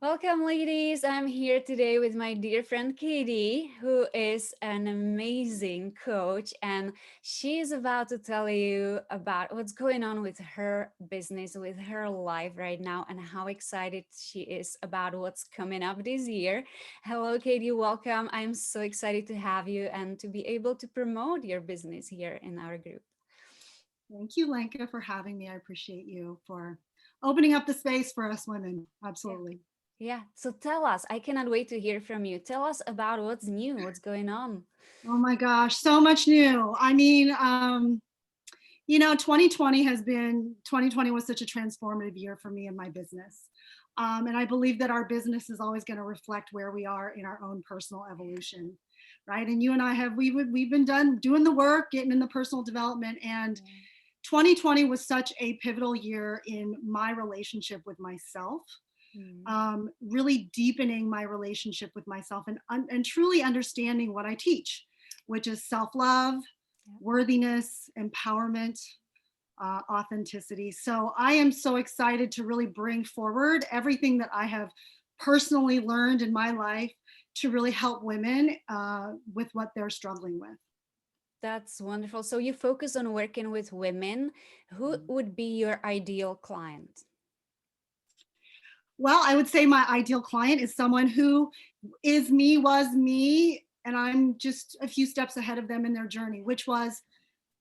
Welcome, ladies. I'm here today with my dear friend Katie, who is an amazing coach, and she is about to tell you about what's going on with her business, with her life right now, and how excited she is about what's coming up this year. Hello, Katie. Welcome. I'm so excited to have you and to be able to promote your business here in our group. Thank you, Lenka, for having me. I appreciate you for opening up the space for us women. Yeah. Absolutely. Yeah. So tell us, I cannot wait to hear from you. Tell us about what's new, what's going on. Oh my gosh, so much new. 2020 was such a transformative year for me and my business. And I believe that our business is always going to reflect where we are in our own personal evolution, right? And you and I we've been done doing the work, getting in the personal development, and 2020 was such a pivotal year in my relationship with myself, Mm. really deepening my relationship with myself and truly understanding what I teach, which is self-love, Yeah. worthiness, empowerment, authenticity. So I am so excited to really bring forward everything that I have personally learned in my life to really help women with what they're struggling with. That's wonderful. So you focus on working with women. Who would be your ideal client? Well, I would say my ideal client is someone who is me, was me, and I'm just a few steps ahead of them in their journey, which was,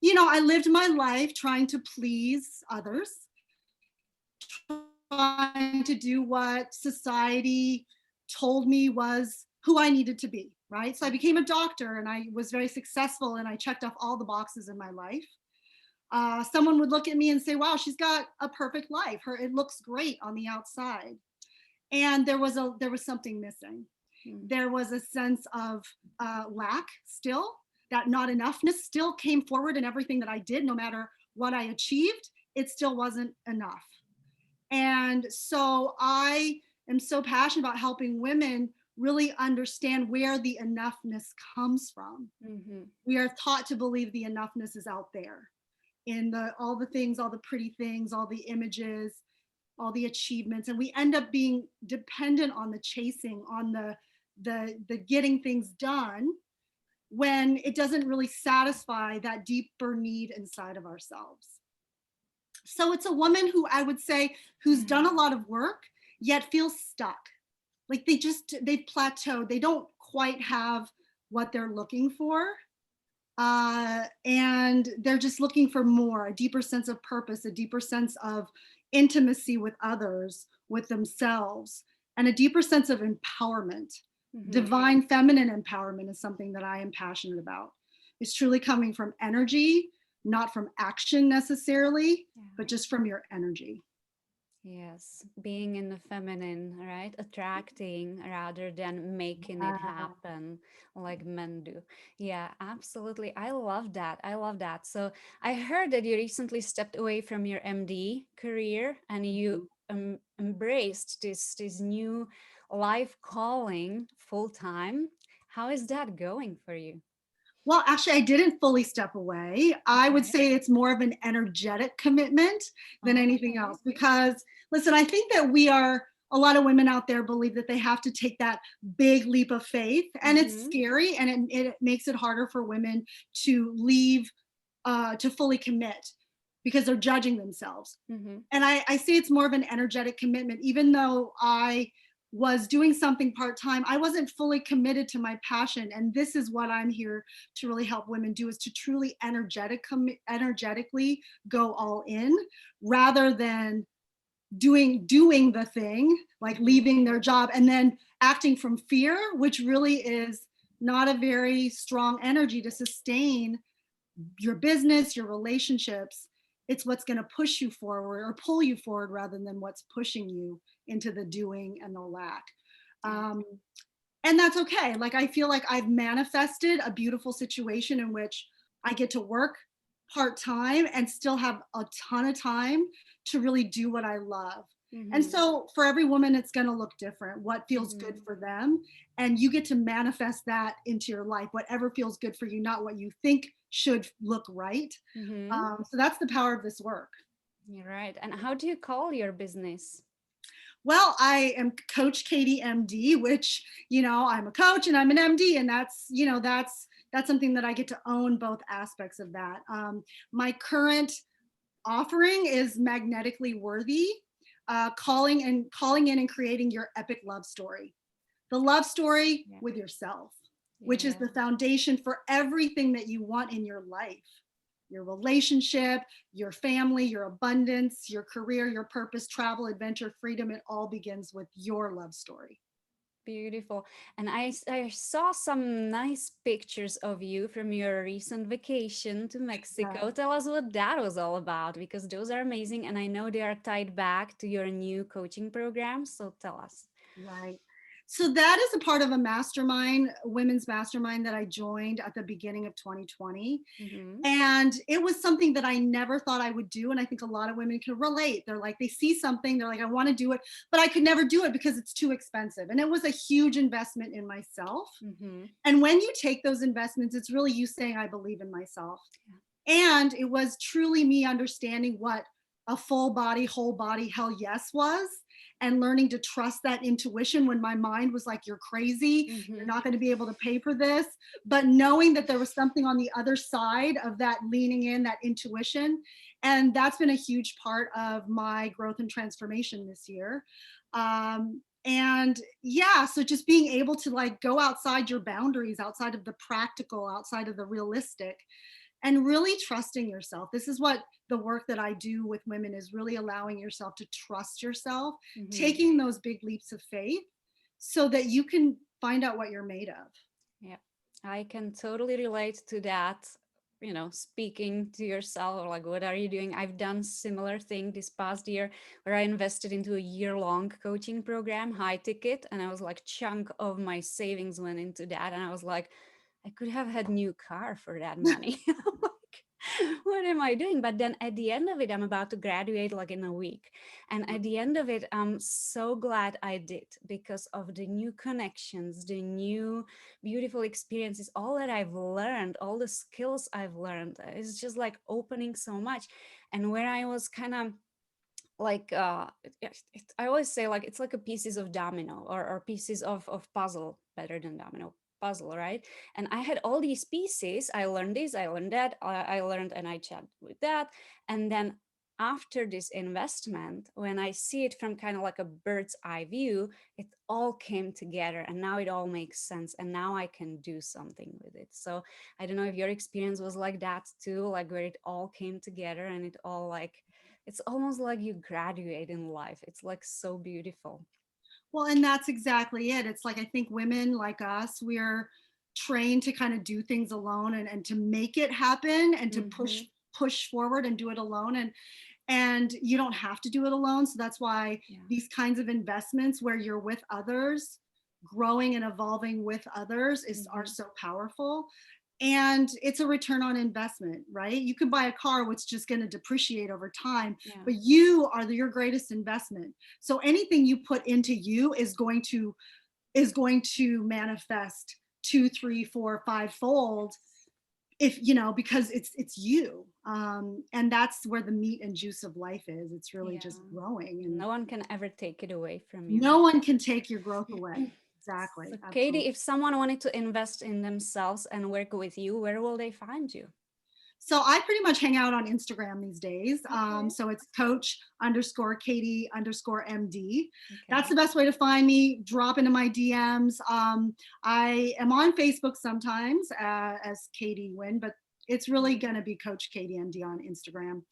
I lived my life trying to please others, trying to do what society told me was who I needed to be, right? So I became a doctor and I was very successful and I checked off all the boxes in my life. Someone would look at me and say, wow, she's got a perfect life. It looks great on the outside. And there was something missing. Mm. There was a sense of lack still, that not enoughness still came forward in everything that I did. No matter what I achieved, it still wasn't enough. And so I am so passionate about helping women really understand where the enoughness comes from. Mm-hmm. We are taught to believe the enoughness is out there in all the things, all the pretty things, all the images, all the achievements, and we end up being dependent on the chasing, on the getting things done, when it doesn't really satisfy that deeper need inside of ourselves. So it's a woman who, I would say, who's done a lot of work yet feels stuck, like they've plateaued, they don't quite have what they're looking for, and they're just looking for more, a deeper sense of purpose, a deeper sense of intimacy with others, with themselves, and a deeper sense of empowerment. Mm-hmm. Divine feminine empowerment is something that I am passionate about. It's truly coming from energy, not from action necessarily, Yeah. but just from your energy. Yes, being in the feminine, right? Attracting rather than making it happen like men do. Yeah, absolutely. I love that. I love that. So I heard that you recently stepped away from your MD career and you embraced this new life calling full time. How is that going for you? Well, actually, I didn't fully step away. I would Okay. say it's more of an energetic commitment than Oh, anything else. Because, listen, I think that a lot of women out there believe that they have to take that big leap of faith, and it's mm-hmm. scary, and it makes it harder for women to leave, to fully commit because they're judging themselves. Mm-hmm. And I say it's more of an energetic commitment. Even though I was doing something part-time, I wasn't fully committed to my passion. And this is what I'm here to really help women do, is to truly energetically go all in, rather than doing the thing, like Mm-hmm. leaving their job and then acting from fear, which really is not a very strong energy to sustain your business, your relationships. It's what's going to push you forward, or pull you forward, rather than what's pushing you into the doing and the lack. Yeah. Um, and that's okay. Like, I feel like I've manifested a beautiful situation in which I get to work part time and still have a ton of time to really do what I love. And Mm-hmm. so for every woman, it's going to look different, what feels good Mm-hmm. for them. And you get to manifest that into your life, whatever feels good for you, not what you think should look right. Mm-hmm. So that's the power of this work. You're right. And how do you call your business? Well, I am Coach Katie MD, which, I'm a coach and I'm an MD, and that's something that I get to own both aspects of that. My current offering is magnetically worthy, calling in and creating your epic love story, the love story Yeah. with yourself, which is Yeah. the foundation for everything that you want in your life, your relationship, your family, your abundance, your career, your purpose, travel, adventure, freedom. It all begins with your love story. Beautiful. And I saw some nice pictures of you from your recent vacation to Yeah. Mexico. Tell us what that was all about because those are amazing. And I know they are tied back to your new coaching program. So tell us. Right. So that is a part of a mastermind, a women's mastermind that I joined at the beginning of 2020. Mm-hmm. And it was something that I never thought I would do. And I think a lot of women can relate. They're like, they see something, they're like, I want to do it, but I could never do it because it's too expensive. And it was a huge investment in myself. Mm-hmm. And when you take those investments, it's really you saying, I believe in myself. Yeah. And it was truly me understanding what a full body, whole body hell yes was, and learning to trust that intuition when my mind was like, you're crazy, you're Mm-hmm. not going to be able to pay for this. But knowing that there was something on the other side of that leaning in, that intuition. And that's been a huge part of my growth and transformation this year. And yeah, so just being able to like go outside your boundaries, outside of the practical, outside of the realistic, and really trusting yourself. This is what the work that I do with women is, really allowing yourself to trust yourself, Mm-hmm. taking those big leaps of faith so that you can find out what you're made of. Yeah, I can totally relate to that. Speaking to yourself, or like, what are you doing? I've done similar thing this past year where I invested into a year-long coaching program, high ticket, and I was like, chunk of my savings went into that, and I was like, I could have had new car for that money. Like, what am I doing? But then at the end of it, I'm about to graduate like in a week. And at the end of it, I'm so glad I did because of the new connections, the new beautiful experiences, all that I've learned, all the skills I've learned. It's just like opening so much. And where I was kind of like I always say like it's like a pieces of domino or pieces of puzzle, better than domino, puzzle, right? And I had all these pieces. I learned this, I learned that, I learned and I chat with that. And then after this investment, when I see it from kind of like a bird's eye view, it all came together and now it all makes sense and now I can do something with it. So I don't know if your experience was like that too, like where it all came together and it all like it's almost like you graduate in life. It's like so beautiful. Well, and that's exactly it. It's like I think women like us, we're trained to kind of do things alone, and to make it happen, and to Mm-hmm. push forward and do it alone. And you don't have to do it alone. So that's why Yeah. these kinds of investments where you're with others, growing and evolving with others, are Mm-hmm. so powerful. And it's a return on investment, right? You can buy a car which is just going to depreciate over time, Yeah. but you are your greatest investment. So anything you put into you is going to manifest two, three, four, five fold, Yes. if because it's you. And that's where the meat and juice of life is. It's really Yeah. just growing, and No one can ever take it away from you. no one can take your growth away. Exactly, So, Katie, absolutely. if someone wanted to invest in themselves and work with you, where will they find you? So I pretty much hang out on Instagram these days. Okay. So it's coach underscore Katie underscore MD. That's Okay. the best way to find me. Drop into my DMs. I am on Facebook sometimes as Katie Nguyen, but it's really Mhm. going to be Coach Katie MD on Instagram.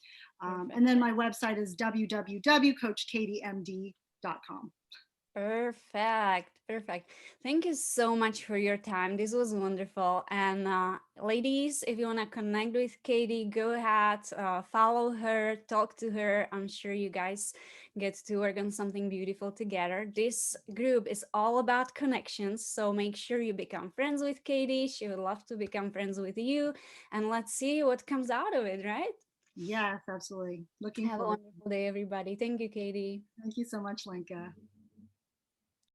Perfect. And then my website is www.coachkatiemd.com. Perfect. Perfect. Thank you so much for your time. This was wonderful. And ladies, if you want to connect with Katie, go ahead, follow her, talk to her. I'm sure you guys get to work on something beautiful together. This group is all about connections. So make sure you become friends with Katie. She would love to become friends with you. And let's see what comes out of it, right? Yes, absolutely. Looking Have a forward. wonderful day, everybody. Thank you, Katie. Thank you so much, Lenka.